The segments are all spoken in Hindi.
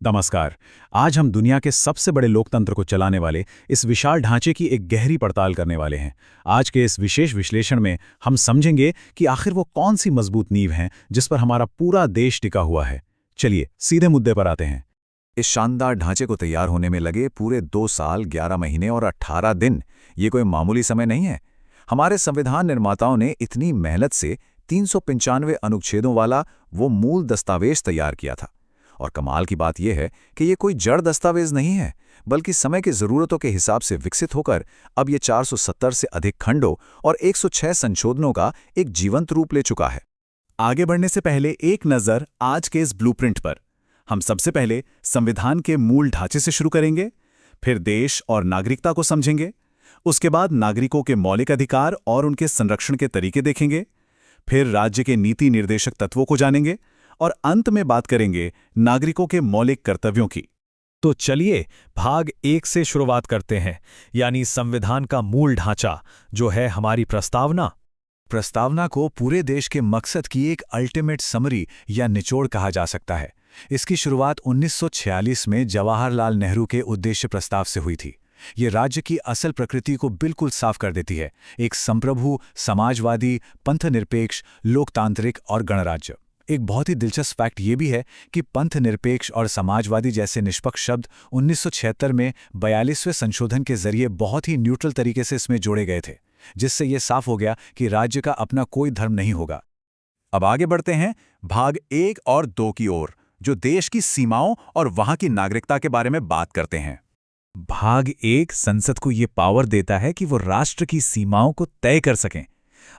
नमस्कार। आज हम दुनिया के सबसे बड़े लोकतंत्र को चलाने वाले इस विशाल ढांचे की एक गहरी पड़ताल करने वाले हैं। आज के इस विशेष विश्लेषण में हम समझेंगे कि आखिर वो कौन सी मजबूत नींव हैं जिस पर हमारा पूरा देश टिका हुआ है। चलिए सीधे मुद्दे पर आते हैं। इस शानदार ढांचे को तैयार होने में लगे पूरे 2 साल 11 महीने और 18 दिन, ये कोई मामूली समय नहीं है। हमारे संविधान निर्माताओं ने इतनी मेहनत से 395 अनुच्छेदों वाला वो मूल दस्तावेज तैयार किया था। और कमाल की बात यह है कि ये कोई जड़ दस्तावेज नहीं है, बल्कि समय की ज़रूरतों के हिसाब से विकसित होकर अब ये 470 से अधिक खंडों और 106 संशोधनों का एक जीवंत रूप ले चुका है। आगे बढ़ने से पहले एक नज़र आज के इस ब्लूप्रिंट पर। हम सबसे पहले संविधान के मूल ढांचे से शुरू करेंगे, फिर देश और नागरिकता को समझेंगे, उसके बाद नागरिकों के मौलिक अधिकार और उनके संरक्षण के तरीके देखेंगे, फिर राज्य के नीति निर्देशक तत्वों को जानेंगे और अंत में बात करेंगे नागरिकों के मौलिक कर्तव्यों की। तो चलिए भाग 1 से शुरुआत करते हैं, यानी संविधान का मूल ढांचा, जो है हमारी प्रस्तावना। प्रस्तावना को पूरे देश के मकसद की एक अल्टीमेट समरी या निचोड़ कहा जा सकता है। इसकी शुरुआत 1946 में जवाहरलाल नेहरू के उद्देश्य प्रस्ताव से हुई थी। ये राज्य की असल प्रकृति को बिल्कुल साफ कर देती है, एक संप्रभु, समाजवादी, पंथनिरपेक्ष, लोकतांत्रिक और गणराज्य। एक बहुत ही दिलचस्प फैक्ट ये भी है कि पंथ निरपेक्ष और समाजवादी जैसे निष्पक्ष शब्द 1976 में 42वें संशोधन के जरिए बहुत ही न्यूट्रल तरीके से इसमें जोड़े गए थे, जिससे ये साफ हो गया कि राज्य का अपना कोई धर्म नहीं होगा। अब आगे बढ़ते हैं भाग 1 और 2 की ओर, जो देश की सीमाओं और वहां की नागरिकता के बारे में बात करते हैं। भाग 1 संसद को ये पावर देता है कि वो राष्ट्र की सीमाओं को तय कर सकें।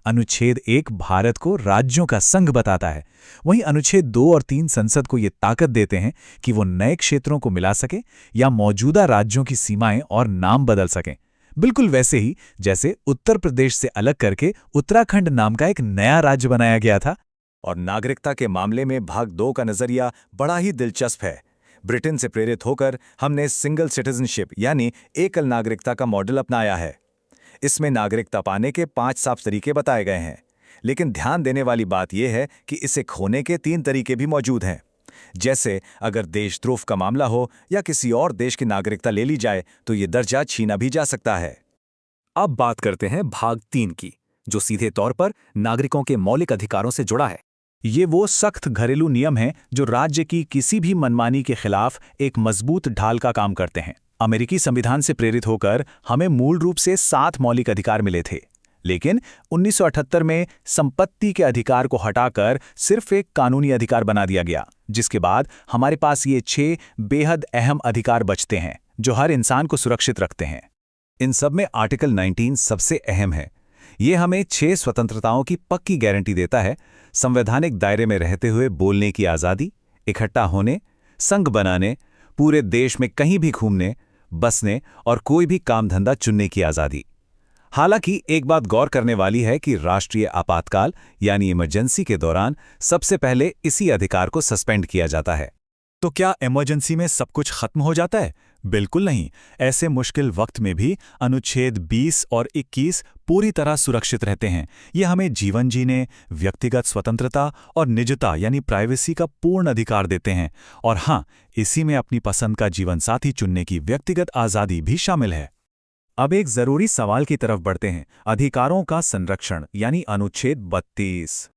अनुच्छेद 1 भारत को राज्यों का संघ बताता है। वहीं अनुच्छेद 2 और 3 संसद को ये ताकत देते हैं कि वो नए क्षेत्रों को मिला सके या मौजूदा राज्यों की सीमाएं और नाम बदल सकें, बिल्कुल वैसे ही जैसे उत्तर प्रदेश से अलग करके उत्तराखंड नाम का एक नया राज्य बनाया गया था। और नागरिकता के मामले में भाग 2 का नजरिया बड़ा ही दिलचस्प है। ब्रिटेन से प्रेरित होकर हमने सिंगल सिटीजनशिप यानी एकल नागरिकता का मॉडल अपनाया है। इसमें नागरिकता पाने के 5 साफ तरीके बताए गए हैं, लेकिन ध्यान देने वाली बात यह है कि इसे खोने के 3 तरीके भी मौजूद हैं। जैसे अगर देशद्रोह का मामला हो या किसी और देश की नागरिकता ले ली जाए तो ये दर्जा छीना भी जा सकता है। अब बात करते हैं भाग 3 की, जो सीधे तौर पर नागरिकों के मौलिक अधिकारों से जुड़ा है। ये वो सख्त घरेलू नियम हैं जो राज्य की किसी भी मनमानी के खिलाफ एक मजबूत ढाल का काम करते हैं। अमेरिकी संविधान से प्रेरित होकर हमें मूल रूप से 7 मौलिक अधिकार मिले थे, लेकिन 1978 में संपत्ति के अधिकार को हटाकर सिर्फ एक कानूनी अधिकार बना दिया गया, जिसके बाद हमारे पास ये 6 बेहद अहम अधिकार बचते हैं जो हर इंसान को सुरक्षित रखते हैं। इन सब में आर्टिकल 19 सबसे अहम है। ये हमें 6 स्वतंत्रताओं की पक्की गारंटी देता है। संवैधानिक दायरे में रहते हुए बोलने की आज़ादी, इकट्ठा होने, संघ बनाने, पूरे देश में कहीं भी घूमने, बसने और कोई भी काम धंधा चुनने की आज़ादी। हालांकि एक बात गौर करने वाली है कि राष्ट्रीय आपातकाल यानी इमरजेंसी के दौरान सबसे पहले इसी अधिकार को सस्पेंड किया जाता है। तो क्या इमरजेंसी में सब कुछ खत्म हो जाता है? बिल्कुल नहीं। ऐसे मुश्किल वक्त में भी अनुच्छेद 20 और 21 पूरी तरह सुरक्षित रहते हैं। ये हमें जीवन जीने, व्यक्तिगत स्वतंत्रता और निजता यानी प्राइवेसी का पूर्ण अधिकार देते हैं। और हाँ, इसी में अपनी पसंद का जीवन साथी चुनने की व्यक्तिगत आज़ादी भी शामिल है। अब एक जरूरी सवाल की तरफ बढ़ते हैं, अधिकारों का संरक्षण यानी अनुच्छेद 32।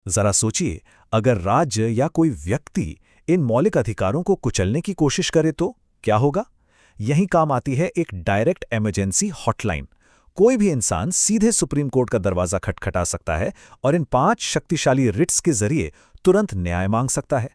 जरा सोचिए, अगर राज्य या कोई व्यक्ति इन मौलिक अधिकारों को कुचलने की कोशिश करे तो क्या होगा? यही काम आती है एक डायरेक्ट इमरजेंसी हॉटलाइन। कोई भी इंसान सीधे सुप्रीम कोर्ट का दरवाजा खटखटा सकता है और इन 5 शक्तिशाली रिट्स के जरिए तुरंत न्याय मांग सकता है।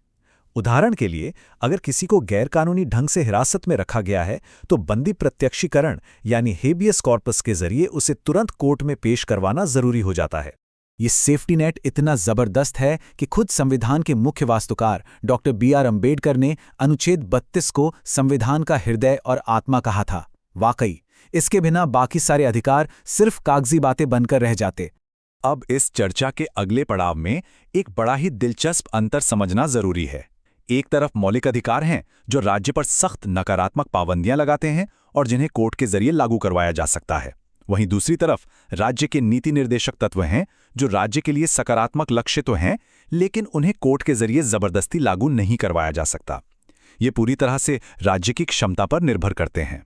उदाहरण के लिए, अगर किसी को गैरकानूनी ढंग से हिरासत में रखा गया है तो बंदी प्रत्यक्षीकरण यानी हेबियस कॉर्पस के जरिए उसे तुरंत कोर्ट में पेश करवाना जरूरी हो जाता है। ये सेफ्टी नेट इतना जबरदस्त है कि खुद संविधान के मुख्य वास्तुकार डॉक्टर BR अम्बेडकर ने अनुच्छेद 32 को संविधान का हृदय और आत्मा कहा था। वाकई, इसके बिना बाकी सारे अधिकार सिर्फ कागजी बातें बनकर रह जाते। अब इस चर्चा के अगले पड़ाव में एक बड़ा ही दिलचस्प अंतर समझना जरूरी है। एक तरफ मौलिक अधिकार हैं जो राज्य पर सख्त नकारात्मक पाबंदियां लगाते हैं और जिन्हें कोर्ट के जरिए लागू करवाया जा सकता है। वहीं दूसरी तरफ राज्य के नीति निर्देशक तत्व हैं जो राज्य के लिए सकारात्मक लक्ष्य तो हैं, लेकिन उन्हें कोर्ट के जरिए जबरदस्ती लागू नहीं करवाया जा सकता। ये पूरी तरह से राज्य की क्षमता पर निर्भर करते हैं।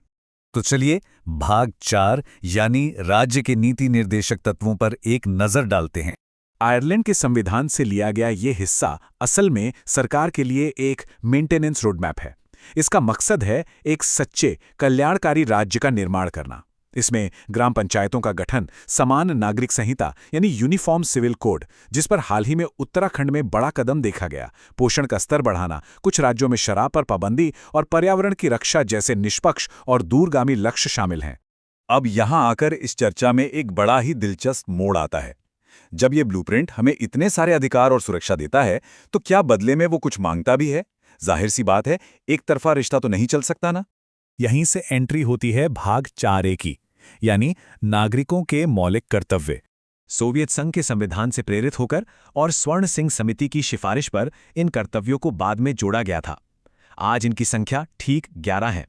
तो चलिए भाग 4 यानी राज्य के नीति निर्देशक तत्वों पर एक नजर डालते हैं। आयरलैंड के संविधान से लिया गया ये हिस्सा असल में सरकार के लिए एक मेंटेनेंस रोडमैप है। इसका मकसद है एक सच्चे कल्याणकारी राज्य का निर्माण करना। इसमें ग्राम पंचायतों का गठन, समान नागरिक संहिता यानी यूनिफॉर्म सिविल कोड, जिस पर हाल ही में उत्तराखंड में बड़ा कदम देखा गया, पोषण का स्तर बढ़ाना, कुछ राज्यों में शराब पर पाबंदी और पर्यावरण की रक्षा जैसे निष्पक्ष और दूरगामी लक्ष्य शामिल हैं। अब यहां आकर इस चर्चा में एक बड़ा ही दिलचस्प मोड़ आता है। जब ये ब्लूप्रिंट हमें इतने सारे अधिकार और सुरक्षा देता है, तो क्या बदले में वो कुछ मांगता भी है? जाहिर सी बात है, एक तरफा रिश्ता तो नहीं चल सकता ना। यहीं से एंट्री होती है भाग 4A की, यानी नागरिकों के मौलिक कर्तव्य। सोवियत संघ के संविधान से प्रेरित होकर और स्वर्ण सिंह समिति की सिफारिश पर इन कर्तव्यों को बाद में जोड़ा गया था। आज इनकी संख्या ठीक 11 है।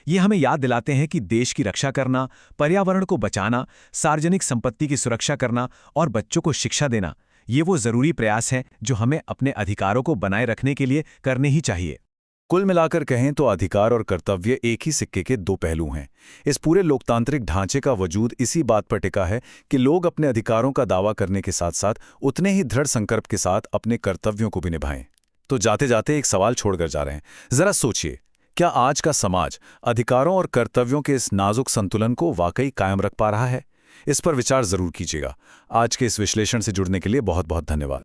ये हमें याद दिलाते हैं कि देश की रक्षा करना, पर्यावरण को बचाना, सार्वजनिक संपत्ति की सुरक्षा करना और बच्चों को शिक्षा देना, ये वो जरूरी प्रयास हैं जो हमें अपने अधिकारों को बनाए रखने के लिए करने ही चाहिए। कुल मिलाकर कहें तो अधिकार और कर्तव्य एक ही सिक्के के दो पहलू हैं। इस पूरे लोकतांत्रिक ढांचे का वजूद इसी बात पर टिका है कि लोग अपने अधिकारों का दावा करने के साथ साथ उतने ही दृढ़ संकल्प के साथ अपने कर्तव्यों को भी निभाएं। तो जाते जाते एक सवाल छोड़कर जा रहे हैं। जरा सोचिए, क्या आज का समाज अधिकारों और कर्तव्यों के इस नाजुक संतुलन को वाकई कायम रख पा रहा है? इस पर विचार जरूर कीजिएगा। आज के इस विश्लेषण से जुड़ने के लिए बहुत बहुत धन्यवाद।